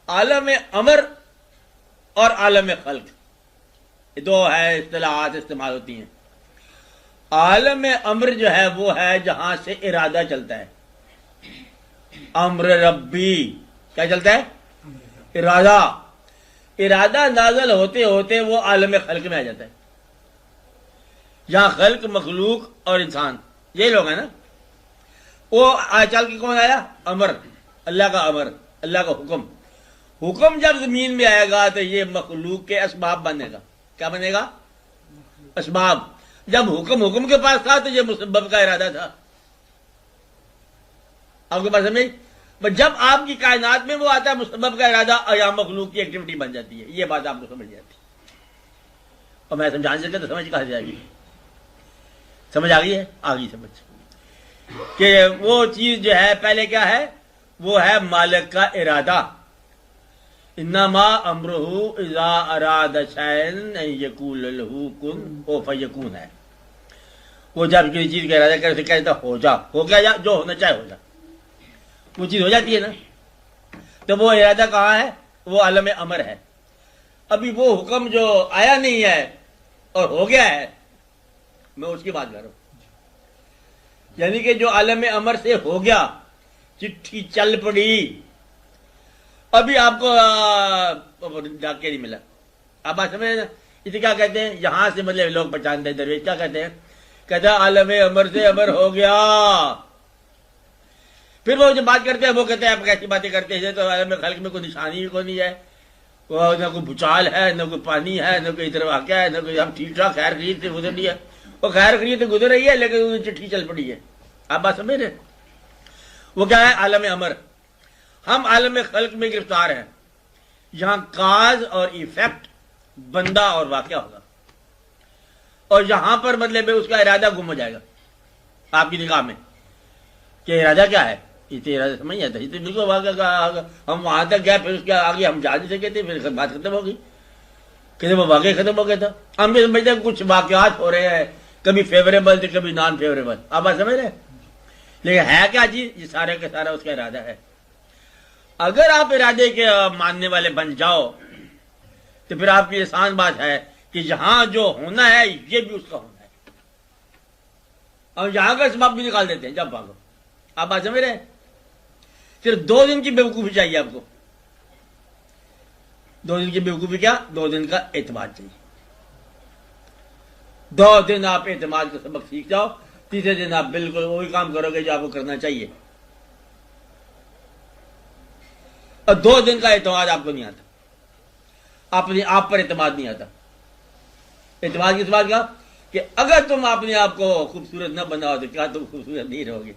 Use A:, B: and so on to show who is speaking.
A: عالم امر اور عالم خلق، یہ دو ہے اصطلاحات استعمال ہوتی ہیں۔ عالم امر جو ہے وہ ہے جہاں سے ارادہ چلتا ہے، امر ربی، کیا چلتا ہے؟ ارادہ۔ ارادہ نازل ہوتے ہوتے وہ عالم خلق میں آ جاتا ہے، یہاں خلق، مخلوق اور انسان یہ لوگ ہیں نا۔ وہ چل کے کون آیا؟ امر، اللہ کا امر، اللہ کا حکم۔ حکم جب زمین میں آئے گا تو یہ مخلوق کے اسباب بنے گا۔ کیا بنے گا؟ اسباب۔ جب حکم کے پاس تھا تو یہ مسبب کا ارادہ تھا۔ آپ کے پاس سمجھ؟ جب آپ کی کائنات میں وہ آتا ہے مسبب کا ارادہ، اور یہاں مخلوق کی ایکٹیویٹی بن جاتی ہے۔ یہ بات آپ کو سمجھ جاتی ہے، اور میں سمجھانے سکتا تو سمجھ کہاں سے جائے گی؟ سمجھ آ گئی ہے؟ آ گئی سمجھ کہ وہ چیز جو ہے پہلے کیا ہے؟ وہ ہے مالک کا ارادہ۔ انما امرہ اذا اراد شیئا ان یقول له کن فیکون ہے۔ وہ جب کسی چیز کا ارادہ کرے اسے کہتا ہو جا، ہو گیا، جو ہونا چاہے ہو جا، وہ چیز ہو جاتی ہے نا۔ تو وہ ارادہ کہاں ہے؟ وہ عالم امر ہے۔ ابھی وہ حکم جو آیا نہیں ہے اور ہو گیا ہے، میں اس کی بات کر رہا ہوں۔ یعنی کہ جو عالم امر سے ہو گیا، چٹھی چل پڑی، ابھی آپ کو ڈاک کے نہیں ملا، آپ بات سمجھ نا؟ اسے کیا کہتے ہیں؟ یہاں سے مطلب لوگ پہچانتے ہیں درویش، کیا کہتے ہیں؟ کہتا ہے عالم امر سے امر ہو گیا۔ پھر وہ جو بات کرتے ہیں وہ کہتے ہیں آپ کیسی باتیں کرتے ہیں؟ تو عالم خلق میں کوئی نشانی کوئی نہیں ہے، وہ نہ کوئی بھوچال ہے، نہ کوئی پانی ہے، نہ کوئی ادھر واقعہ ہے، نہ کوئی ہم ٹھیک ٹھاک خیر خرید سے گزر رہی ہے۔ وہ خیر خرید سے گزر رہی ہے لیکن چٹھی چل پڑی ہے۔ آپ بات سمجھ رہے؟ وہ کیا ہے؟ عالم امر۔ ہم عالم خلق میں گرفتار ہیں، یہاں کاز اور ایفیکٹ، بندہ اور واقعہ ہوگا، اور یہاں پر مطلب اس کا ارادہ گم ہو جائے گا آپ کی نگاہ میں کہ ارادہ کیا ہے۔ اسے ارادہ سمجھ نہیں آتا، اسے بالکل واقعہ ہم وہاں تک گئے، پھر اس کے آگے ہم جا نہیں سکے تھے، پھر بات ختم ہو گئی، کہتے وہ واقعی ختم ہو گیا تھا۔ ہم بھی سمجھتے ہیں کچھ واقعات ہو رہے ہیں، کبھی فیوریبل تھے کبھی نان فیوریبل، آپ بات سمجھ رہے ہیں؟ لیکن ہے کیا چیز؟ یہ سارے کا سارا اس کا ارادہ ہے۔ اگر آپ ارادے کے ماننے والے بن جاؤ تو پھر آپ کی آسان بات ہے کہ یہاں جو ہونا ہے یہ بھی اس کا ہونا ہے، اور یہاں کا سبب بھی نکال دیتے ہیں جب بھاگو۔ آپ بات سمجھ رہے ہیں؟ صرف 2 دن کی بیوقوفی چاہیے آپ کو۔ 2 دن کی بیوقوفی کیا؟ 2 دن کا اعتماد چاہیے۔ 2 دن آپ اعتماد کا سبق سیکھ جاؤ، تیسرے دن آپ بالکل وہی کام کرو گے جو آپ کو کرنا چاہیے، اور 2 دن کا اعتماد آپ کو نہیں آتا، اپنے آپ پر اعتماد نہیں آتا۔ اعتماد کس بات کا؟ کہ اگر تم اپنے آپ کو خوبصورت نہ بناؤ تو کیا تم خوبصورت نہیں رہو گے؟